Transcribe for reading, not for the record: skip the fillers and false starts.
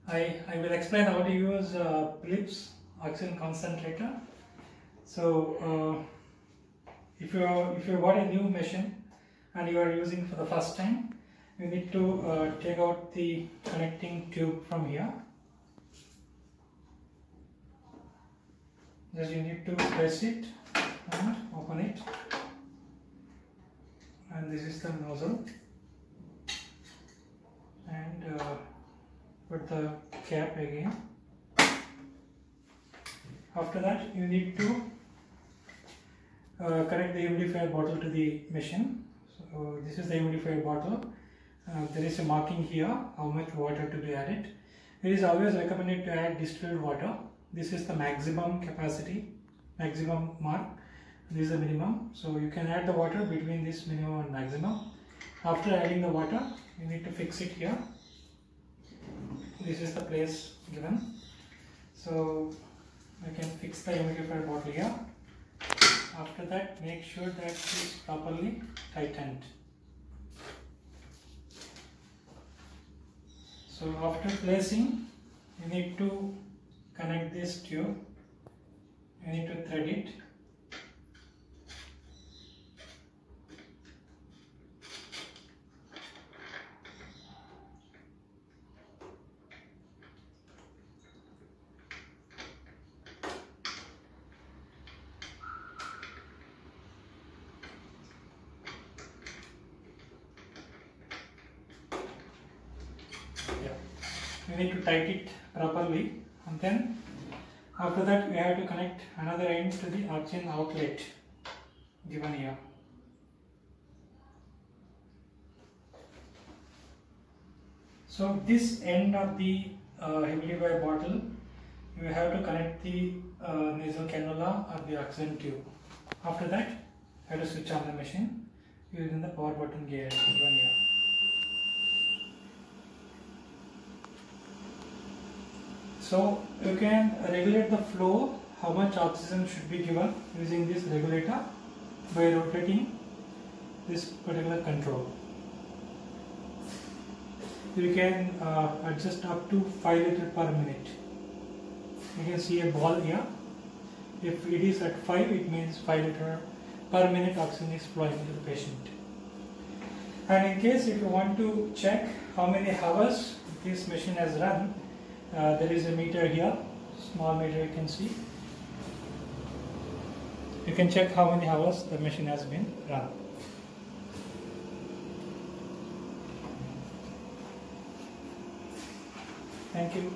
I will explain how to use Philips oxygen concentrator. So if you bought a new machine and you are using for the first time, you need to take out the connecting tube from here. Just you need to press it and open it, and this is the nozzle, and put the cap again. After that you need to connect the humidifier bottle to the machine. So this is the humidifier bottle. There is a marking here how much water to be added. It is always recommended to add distilled water. This is the maximum capacity, maximum mark. This is the minimum. So you can add the water between this minimum and maximum. After adding the water, you need to fix it here. This is the place given. So I can fix the humidifier bottle here. After that, make sure that it is properly tightened. So after placing, you need to connect this tube. You need to thread it. You need to tighten it properly, and then after that we have to connect another end to the oxygen outlet given here. So this end of the humidifier bottle, you have to connect the nasal cannula or the oxygen tube. After that, you have to switch on the machine using the power button given here. So you can regulate the flow, how much oxygen should be given using this regulator by rotating this particular control. You can adjust up to 5 liters per minute. You can see a ball here. If it is at 5, it means 5 liters per minute oxygen is flowing to the patient. And in case if you want to check how many hours this machine has run, there is a meter here, small meter you can see. You can check how many hours the machine has been run. Thank you.